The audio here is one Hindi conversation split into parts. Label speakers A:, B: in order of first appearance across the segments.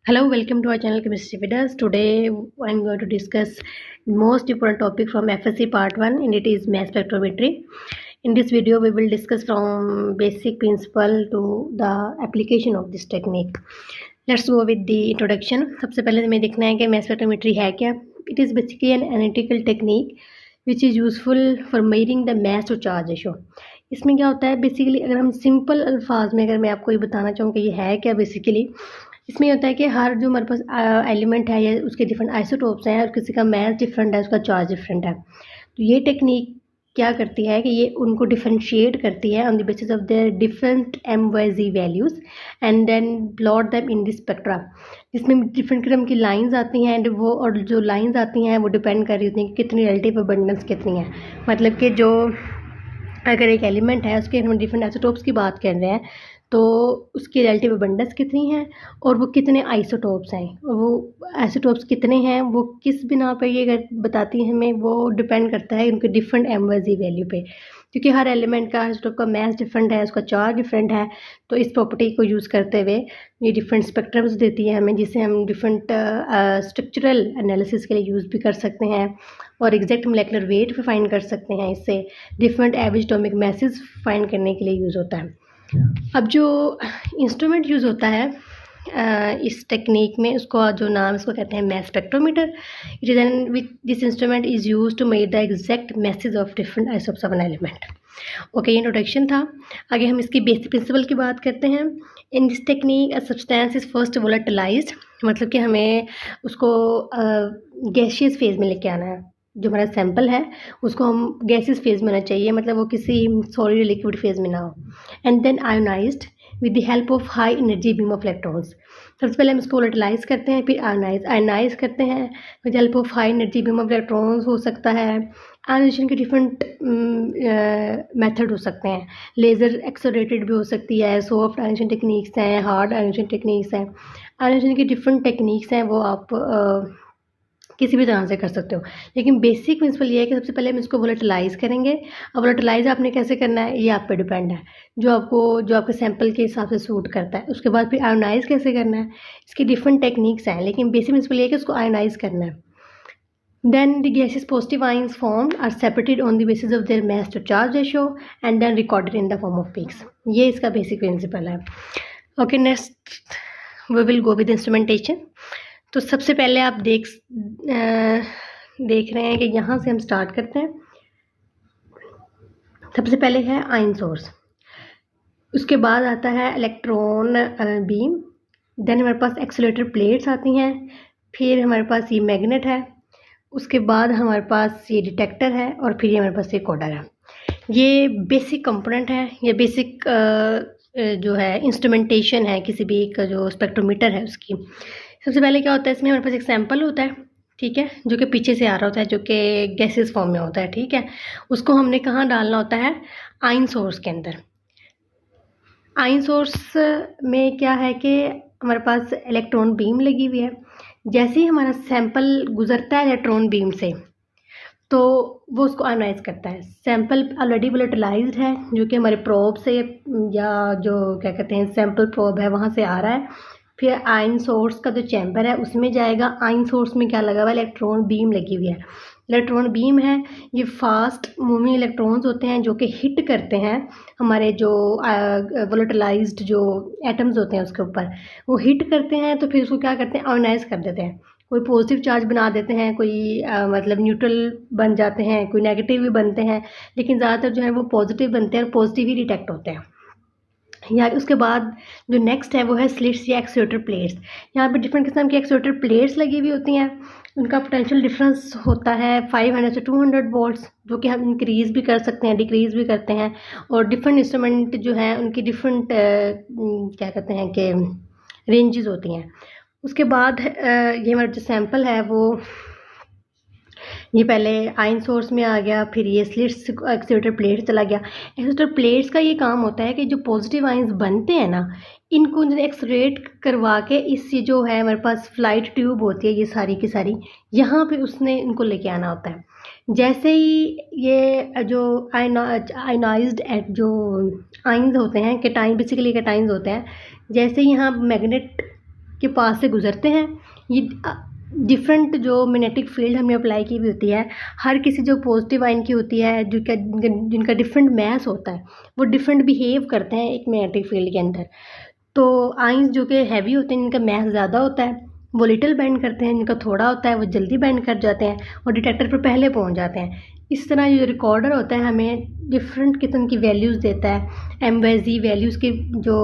A: Hello, welcome to our channel Chemistry with us. Today I'm going to discuss most important topic from FSC part 1 and it is mass spectrometry. In this video we will discuss from basic principle to the application of this technique. Let's go with the introduction. सबसे पहले हमें देखना है कि mass spectrometry है क्या. It is basically an analytical technique which is useful for measuring the mass to charge ratio. इसमें क्या होता है बेसिकली, अगर हम सिंपल अल्फाज में अगर मैं आपको ये बताना चाहूँ कि ये है क्या बेसिकली, इसमें ये होता है कि हर जो हमारे पास एलिमेंट है या उसके डिफरेंट आइसोटोप्स हैं और किसी का मास डिफरेंट है, उसका चार्ज डिफरेंट है. तो ये टेक्निक क्या करती है कि ये उनको डिफरेंशिएट करती है on the basis of their different MyZ values and then plot them in the spectra, जिसमें डिफरेंट किस्म की लाइंस आती हैं एंड वो और जो लाइंस आती हैं वो डिपेंड कर रही होती हैं कि कितनी रिलेटिव अबंडेंस कितनी है. मतलब कि जो अगर एक एलिमेंट है उसके हम डिफरेंट आइसोटोप्स की बात कर रहे हैं तो उसकी रिलेटिव अबंडेंस कितनी है और वो कितने आइसोटोप्स हैं और वो आइसोटोप्स कितने हैं वो किस बिना पे ये बताती है हमें, वो डिपेंड करता है उनके डिफरेंट MyZ वैल्यू पे, क्योंकि हर एलिमेंट का आइसोटोप का मास डिफरेंट है, उसका चार्ज डिफरेंट है. तो इस प्रॉपर्टी को यूज़ करते हुए ये डिफरेंट स्पेक्ट्रम्स देती है हमें, जिसे हम डिफरेंट स्ट्रक्चरल एनालिसिस के लिए यूज़ भी कर सकते हैं और एग्जैक्ट मोलेकुलर वेट भी फाइंड कर सकते हैं. इससे different average atomic message find करने के लिए यूज़ होता है. अब जो इंस्ट्रूमेंट यूज़ होता है इस टेक्निक में, उसको जो नाम इसको कहते हैं mass spectrometer. It is an with this instrument is use to measure the exact message of different isotopes of an element. Okay, introduction था. आगे हम इसकी बेसिक प्रिंसिपल की बात करते हैं. In this technique a substance is first volatilized, मतलब कि हमें उसको गैसियस फेज में लेके आना है. जो हमारा सैंपल है उसको हम गैसियस फेज में होना चाहिए, मतलब वो किसी सॉलिड लिक्विड फेज में ना हो. And then ionized with the help of high energy beam of electrons. सबसे पहले हम इसको वोलेटिलाइज करते हैं, फिर आयोनाइज करते हैं with help of high energy beam of electrons. हो सकता है आयोनाइजेशन के डिफरेंट मेथड हो सकते हैं. लेज़र एक्सोलेटेड भी हो सकती है, सॉफ्ट आयोनाइजेशन टेक्निक्स हैं, हार्ड आयोनाइजेशन टेक्निक्स हैं. आयोनाइजेशन की डिफरेंट टेक्निक्स हैं, वो आप किसी भी तरह से कर सकते हो. लेकिन बेसिक प्रिंसिपल ये है कि सबसे पहले हम इसको वोलेटिलाइज करेंगे. अब वोलेटिलाइज आपने कैसे करना है ये आप पे डिपेंड है, जो आपके सैंपल के हिसाब से सूट करता है. उसके बाद फिर आयोनाइज कैसे करना है, इसकी डिफरेंट टेक्निक्स हैं, लेकिन बेसिक प्रिंसिपल ये है कि उसको आयोनाइज करना है. Then the gaseous positive ions formed are separated on the basis of their mass to charge ratio and then recorded in the form of peaks. ये इसका बेसिक प्रिंसिपल है. Okay, next we will go with instrumentation. तो सबसे पहले आप देख रहे हैं कि यहाँ से हम स्टार्ट करते हैं. सबसे पहले है आयन सोर्स, उसके बाद आता है इलेक्ट्रॉन बीम, देन हमारे पास एक्सीलरेटर प्लेट्स आती हैं, फिर हमारे पास ये मैग्नेट है, उसके बाद हमारे पास ये डिटेक्टर है और फिर ये हमारे पास रिकॉर्डर है. ये बेसिक कंपोनेंट है, ये बेसिक जो है इंस्ट्रूमेंटेशन है किसी भी एक जो स्पेक्ट्रोमीटर है उसकी. सबसे पहले क्या होता है, इसमें हमारे पास एक सैंपल होता है, ठीक है, जो कि पीछे से आ रहा होता है, जो कि गैसेस फॉर्म में होता है, ठीक है. उसको हमने कहाँ डालना होता है, आयन सोर्स के अंदर. आयन सोर्स में क्या है कि हमारे पास इलेक्ट्रॉन बीम लगी हुई है. जैसे ही हमारा सैंपल गुजरता है इलेक्ट्रॉन बीम से तो वो उसको आयोनाइज करता है. सैंपल ऑलरेडी वोलेटिलाइज्ड है, जो कि हमारे प्रोब से या जो क्या कहते हैं सैंपल प्रोब है वहाँ से आ रहा है. फिर आयन सोर्स का जो चैम्बर है उसमें जाएगा. आयन सोर्स में क्या लगा हुआ है, इलेक्ट्रॉन बीम लगी हुई है. इलेक्ट्रॉन बीम है, ये फास्ट मूविंग इलेक्ट्रॉन्स होते हैं जो कि हिट करते हैं हमारे जो वोलेटिलाइज्ड जो एटम्स होते हैं उसके ऊपर. वो हिट करते हैं तो फिर उसको क्या करते हैं, आयोनाइज कर देते हैं. कोई पॉजिटिव चार्ज बना देते हैं, कोई मतलब न्यूट्रल बन जाते हैं, कोई नेगेटिव भी बनते हैं, लेकिन ज़्यादातर जो है वो पॉजिटिव बनते हैं और पॉजिटिव ही डिटेक्ट होते हैं. या उसके बाद जो नेक्स्ट है वो है स्लिट्स या एक्सीलरेटर प्लेट्स. यहाँ पे डिफरेंट किस्म की एक्सीलरेटर प्लेट्स लगी हुई होती हैं. उनका पोटेंशियल डिफरेंस होता है 500 से 200 वोल्ट्स, जो कि हम इंक्रीज़ भी कर सकते हैं, डिक्रीज़ भी करते हैं. और डिफरेंट इंस्ट्रूमेंट जो हैं उनकी डिफरेंट क्या कहते हैं कि रेंजेस होती हैं. उसके बाद ये हमारा जो सैंपल है वो ये पहले आयन सोर्स में आ गया, फिर ये स्लिट्स एक्सीलरेटर प्लेट्स चला गया. एक्सीलरेटर प्लेट्स का ये काम होता है कि जो पॉजिटिव आयंस बनते हैं ना, इनको एक्सलेट करवा के इससे जो है हमारे पास फ्लाइट ट्यूब होती है ये सारी की सारी, यहाँ पे उसने इनको लेके आना होता है. जैसे ही ये जो आयनाइज्ड जो आयंस होते हैं, कैटाइन बेसिकली कैटाइन्स होते हैं, जैसे ही यहाँ मैग्नेट के पास से गुजरते हैं। ये डिफरेंट जो मैग्नेटिक फील्ड हमने अप्लाई की हुई होती है, हर किसी जो पॉजिटिव आयन की होती है जिनका डिफरेंट मैस होता है, वो डिफरेंट बिहेव करते हैं एक मैग्नेटिक फील्ड के अंदर। तो आयंस जो कि हैवी होते हैं, जिनका मैस ज़्यादा होता है, वो लिटिल बेंड करते हैं, जिनका थोड़ा होता है वो जल्दी बेंड कर जाते हैं और डिटेक्टर पर पहले पहुंच जाते हैं। इस तरह ये रिकॉर्डर होता है हमें डिफरेंट किस्म की वैल्यूज़ देता है। एमवेजी वैल्यूज़ के जो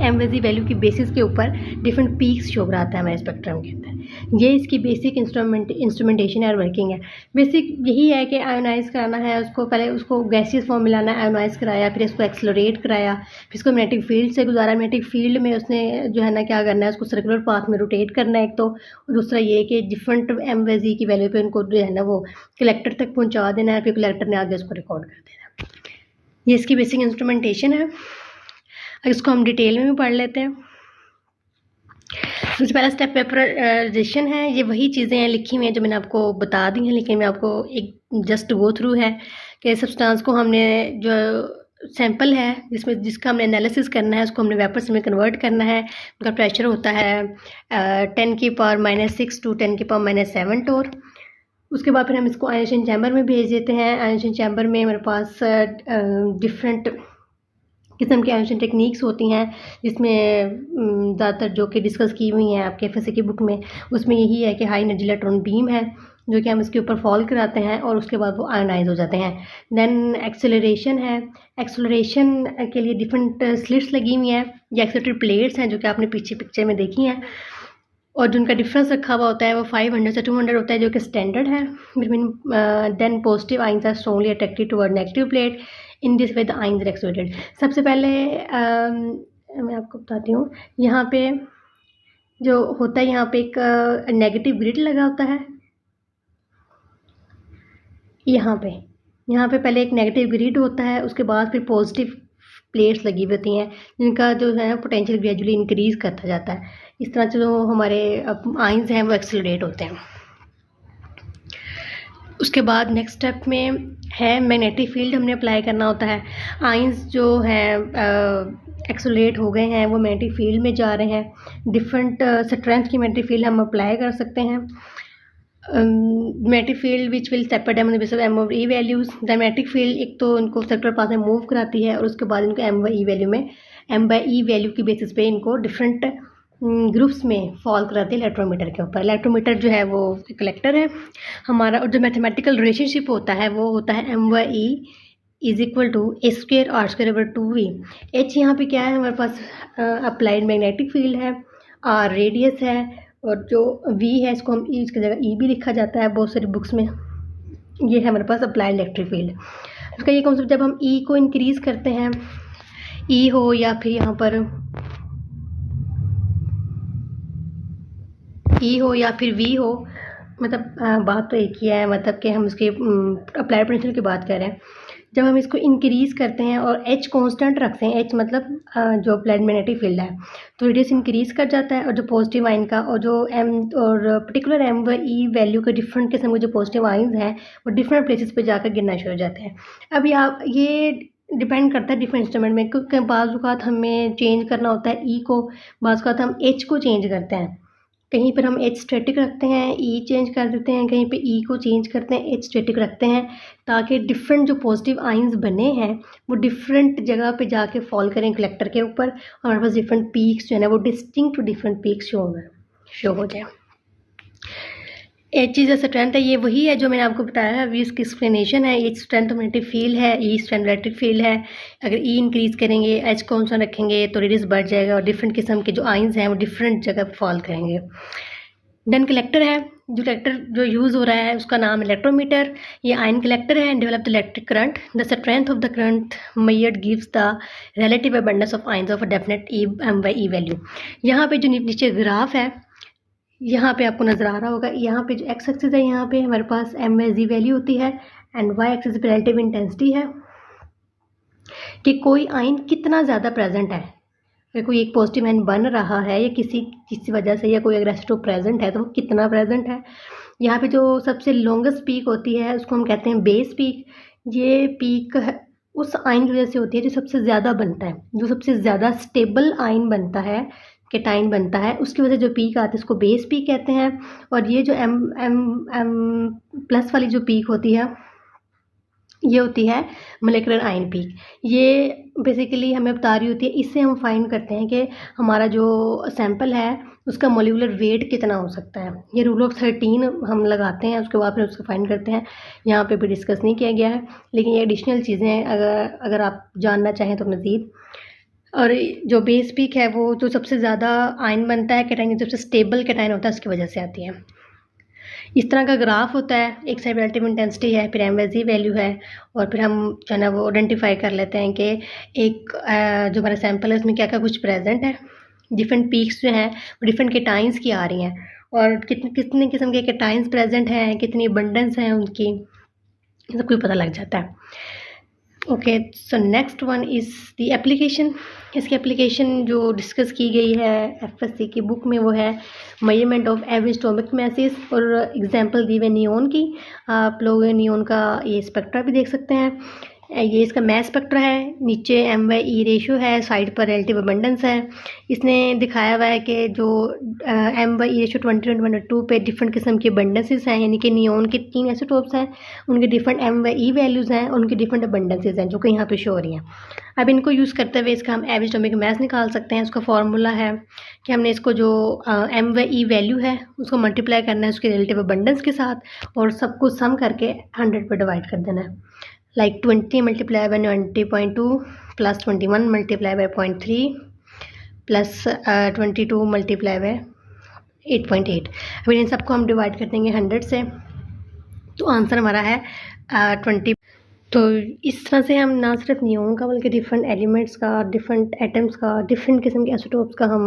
A: एमवेजी वैल्यू की बेसिस के ऊपर डिफरेंट पीक्स शो कराता है हमारे स्पेक्ट्रम के अंदर। ये इसकी बेसिक इंस्ट्रूमेंटेशन और वर्किंग है। बेसिक यही है कि आयोनाइज कराना है उसको, पहले उसको गैसियस फॉर्म में लाना है, आयोनाइज कराया, फिर इसको एक्सलरेट कराया, फिर इसको मैग्नेटिक फील्ड से गुजारा। मैग्नेटिक फील्ड में उसने जो है ना क्या करना है, उसको सर्कुलर पाथ में रोटेट करना है एक तो, और दूसरा ये कि डिफरेंट एमवेजी की वैल्यू पे उनको जो है ना वो कलेक्टर तक पहुँचा देना है, फिर कलेक्टर ने आगे उसको रिकॉर्ड कर देना है। ये इसकी बेसिक इंस्ट्रूमेंटेशन है। इसको हम डिटेल में भी पढ़ लेते हैं। सबसे पहला स्टेप पेपराइजेशन है। ये वही चीज़ें हैं लिखी हुई हैं जो मैंने आपको बता दी हैं, लेकिन मैं आपको एक जस्ट गो थ्रू है कि सब्सटेंस को हमने जो सैंपल है जिसका हमने एनालिसिस करना है, उसको हमने वेपर्स में कन्वर्ट करना है। उनका प्रेशर होता है 10⁻⁻6 to 10⁻⁷ टोर। उसके बाद फिर हम इसको आयोनेशन चैम्बर में भेज देते हैं। आयोनेशन चैम्बर में हमारे पास डिफरेंट किस्म की आयोनेशन टेक्निक्स होती हैं, जिसमें ज़्यादातर जो कि डिस्कस की हुई हैं आपके एफएससी की बुक में, उसमें यही है कि हाई एनर्जी इलेक्ट्रॉन बीम है जो कि हम इसके ऊपर फॉल कराते हैं और उसके बाद वो आयोनाइज हो जाते हैं। देन एक्सेलरेशन है। एक्सेलरेशन के लिए डिफरेंट स्लिट्स लगी हुई हैं, ये एक्सेलरेटेड प्लेट्स हैं जो कि आपने पीछे पिक्चर में देखी हैं, और जिनका डिफरेंस रखा हुआ होता है वो 500 से 200 होता है, जो कि स्टैंडर्ड है between. Then positive ions are strongly attracted toward negative plate, in this way the ions are accelerated. सबसे पहले मैं आपको बताती हूँ, यहाँ पे जो होता है, यहाँ पे एक नेगेटिव ग्रिड लगा होता है। यहाँ पे पहले एक नेगेटिव ग्रिड होता है, उसके बाद फिर पॉजिटिव प्लेट्स लगी हुई होती हैं जिनका जो है पोटेंशियल ग्रेजुअली इंक्रीज करता जाता है। इस तरह से जो हमारे आइंस हैं वो एक्सेलरेट होते हैं। उसके बाद नेक्स्ट स्टेप में है मैग्नेटिक फील्ड हमने अप्लाई करना होता है। आइंस जो हैं एक्सेलरेट हो गए हैं, वो मैग्नेटिक फील्ड में जा रहे हैं। डिफरेंट स्ट्रेंथ की मैग्नेटिक फील्ड हम अप्लाई कर सकते हैं। Magnetic field which will separate them on the basis of M और E values. The magnetic field एक तो इनको सर्कुलर पाथ में मूव कराती है और उसके बाद इनको एम बाई ई वैल्यू की बेसिस पे इनको डिफरेंट ग्रुप्स में फॉल कराती है इलेक्ट्रोमीटर के ऊपर। इलेक्ट्रोमीटर जो है वो कलेक्टर है हमारा, और जो मैथमेटिकल रिलेशनशिप होता है वो होता है M/E is equal to A²R²/2V। H यहाँ पे क्या है, हमारे पास अप्लाइड मैग्नेटिक फील्ड है, R रेडियस है, और जो V है इसको हम इसकी जगह E भी लिखा जाता है बहुत सारी बुक्स में। ये है हमारे पास अप्लाइड इलेक्ट्रिक फील्ड। उसका ये कॉन्सेप्ट, जब हम E को इंक्रीज़ करते हैं, E हो या फिर यहाँ पर E हो या फिर V हो, मतलब बात तो एक ही है, मतलब कि हम इसके अप्लाइड पोटेंशियल की बात कर रहे हैं। जब हम इसको इंक्रीज़ करते हैं और H कांस्टेंट रखते हैं, H मतलब जो अप्लाइड मैग्नेटिक फील्ड है, तो रेडियस इंक्रीज़ कर जाता है, और जो पॉजिटिव आइन का और जो M और पर्टिकुलर M/E वैल्यू के डिफरेंट किस्म के जो पॉजिटिव आइंस हैं वो डिफरेंट प्लेसेस पे जाकर गिरना शुरू हो जाते हैं। अब ये डिपेंड करता है डिफरेंट इंस्ट्रूमेंट में, क्योंकि बाज़ औक़ात हमें चेंज करना होता है E को, बाज़ औक़ात हम H को चेंज करते हैं। कहीं पर हम H स्टैटिक रखते हैं, E चेंज कर देते हैं, कहीं पे E को चेंज करते हैं, H स्टैटिक रखते हैं, ताकि डिफरेंट जो पॉजिटिव आइंस बने हैं वो डिफरेंट जगह पे जाके फॉल करें कलेक्टर के ऊपर, और हमारे पास डिफरेंट पीक्स जो है ना वो distinct to different peaks show हो जाए। H इज स्ट्रेंथ है, ये वही है जो मैंने आपको बताया है, अभी इसकी एक्सप्लेनेशन है। H स्ट्रेंथ मैग्नेटिक फील्ड है, E स्ट्रेंथ इलेक्ट्रिक फील्ड है। अगर E इंक्रीज़ करेंगे, H कांस्टेंट रखेंगे तो रेडियस बढ़ जाएगा और डिफरेंट किस्म के जो आइंस हैं वो डिफरेंट जगह पर फॉल करेंगे। देन कलेक्टर है, जो कलेक्टर जो यूज़ हो रहा है उसका नाम इलेक्ट्रोमीटर। ये आयन कलेक्टर है, develop the electric current. The strength of the current measured gives the relative abundance of ions of a definite M/E value. यहाँ पे जो नीचे ग्राफ है, यहाँ पे आपको नज़र आ रहा होगा, यहाँ पे जो एक्स एक्सिस है यहाँ पे हमारे पास M/G वैल्यू होती है, एंड वाई एक्सिस पे रिलेटिव इंटेंसिटी है कि कोई आयन कितना ज़्यादा प्रेजेंट है। अगर कोई एक पॉजिटिव आयन बन रहा है या किसी वजह से, या कोई अगर एसिटो प्रेजेंट है तो वो कितना प्रेजेंट है। यहाँ पे जो सबसे लॉन्गेस्ट पीक होती है उसको हम कहते हैं बेस पीक। ये पीक उस आयन की वजह से होती है जो सबसे ज़्यादा बनता है, जो सबसे ज़्यादा स्टेबल आयन बनता है, केटाइन बनता है, उसकी वजह से जो पीक आती है उसको बेस पीक कहते हैं। और ये जो एम एम एम प्लस वाली जो पीक होती है ये होती है मोलेकुलर आयन पीक। ये बेसिकली हमें बता रही होती है, इससे हम फाइंड करते हैं कि हमारा जो सैंपल है उसका मोलिकुलर वेट कितना हो सकता है। ये रूल ऑफ 13 हम लगाते हैं, उसके बाद फिर उसको फाइंड करते हैं। यहाँ पे भी डिस्कस नहीं किया गया है, लेकिन ये एडिशनल चीज़ें हैं अगर आप जानना चाहें तो मज़ीद। और जो बेस पीक है वो जो सबसे ज़्यादा आयन बनता है कैटाइन, सबसे स्टेबल कैटाइन होता है, उसकी वजह से आती है। इस तरह का ग्राफ होता है, एक साइड रिलेटिव इंटेंसिटी है, फिर एमवेजी वैल्यू है, और फिर हम जो है ना वो आइडेंटिफाई कर लेते हैं कि एक जो हमारा सैंपल है उसमें क्या क्या कुछ प्रेजेंट है। डिफरेंट पीक्स जो हैं वो डिफरेंट केटाइंस की आ रही हैं, और कितने कितने किस्म के केटाइंस प्रेजेंट हैं, कितनी अबंडेंस है उनकी, सब कुछ पता लग जाता है। Okay, so next one is the application. इसकी एप्लीकेशन जो डिस्कस की गई है एफएससी की बुक में वो है measurement of average atomic masses, और एग्जांपल दी हुई नियोन की। आप लोग नियोन का ये स्पेक्ट्रा भी देख सकते हैं। ये इसका मैस स्पेक्ट्रा है, नीचे M/E रेशियो है, साइड पर रिलेटिव अबंडेंस है। इसने दिखाया हुआ है कि जो M/E रेशियो 20:2 पे डिफरेंट किस्म की अबंडेंसेस हैं, यानी कि नियोन के 3 आइसोटोप्स हैं, उनके डिफरेंट M/E वैल्यूज़ हैं, उनकी डिफरेंट अबंडेंसेस हैं जो कि यहाँ पे शो हो रही हैं। अब इनको यूज़ करते हुए इसका हम एवरेज एटॉमिक मास निकाल सकते हैं। उसका फार्मूला है कि हमने इसको जो M/E वैल्यू है उसको मल्टीप्लाई करना है उसके रिलेटिव अबंडेंस के साथ, और सब कुछ सम करके 100 पर डिवाइड कर देना है। Like 20 multiplied by 90.2 plus 21 multiplied by 0.3 plus 22 multiplied by 8.8। अभी इन सबको हम डिवाइड कर देंगे 100 से, तो आंसर हमारा है 20। तो इस तरह से हम ना सिर्फ नियोन का बल्कि डिफरेंट एलिमेंट्स का, डिफरेंट एटम्स का, डिफरेंट किस्म के आइसोटोप्स का हम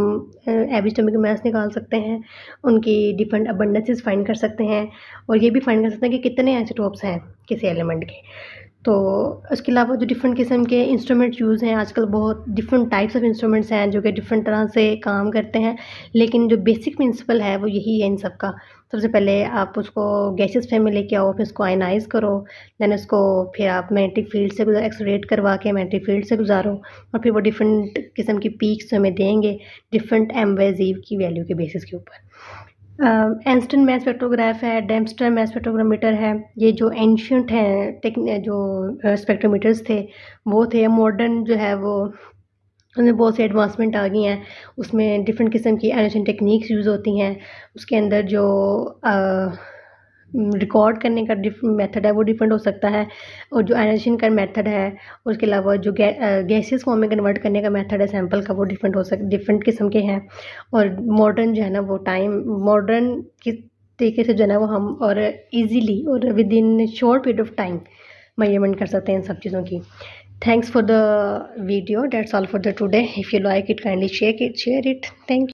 A: एवरेज एटॉमिक मास निकाल सकते हैं, उनकी डिफरेंट अबंडेंसेस फाइंड कर सकते हैं, और ये भी फाइंड कर सकते हैं कि कितने आइसोटोप्स हैं किसी एलिमेंट के। तो इसके अलावा जो डिफरेंट किस्म के इंस्ट्रूमेंट यूज़ हैं आजकल, बहुत डिफरेंट टाइप्स ऑफ इंस्ट्रूमेंट्स हैं जो कि डिफरेंट तरह से काम करते हैं, लेकिन जो बेसिक प्रिंसिपल है वो यही है इन सब का। सबसे पहले आप उसको गैसेस फॉर्म में लेके आओ, फिर उसको आयनाइज करो, देन उसको फिर आप मैग्नेटिक फील्ड से एक्सलेट करवा के मैग्नेटिक फील्ड से गुजारो, और फिर वो डिफरेंट किस्म की पीक्स हमें देंगे डिफरेंट M/Z की वैल्यू के बेसिस के ऊपर। एंस्टन मैस स्पेक्ट्रोग्राफ है, डेम्स्टर मैस स्पेक्ट्रोमीटर है। ये जो एंशियंट हैं जो स्पेक्ट्रोमीटर्स थे वो थे। मॉडर्न जो है वो उनमें बहुत सी एडवांसमेंट आ गई हैं, उसमें डिफरेंट किस्म की एनालाइजेशन टेक्निक्स यूज़ होती हैं। उसके अंदर जो रिकॉर्ड करने का मेथड है वो डिफरेंट हो सकता है, और जो एनालाइजेशन का मेथड है, उसके अलावा जो गैसेस फॉर्म में कन्वर्ट करने का मेथड है सैंपल का, वो डिफरेंट किस्म के हैं। और मॉडर्न जो है ना वो मॉडर्न किस तरीके से जो है ना वो हम और इजीली और with in short period of time measurement कर सकते हैं इन सब चीज़ों की। Thanks for the video. That's all for the today. If you like it, kindly share it. Thank you.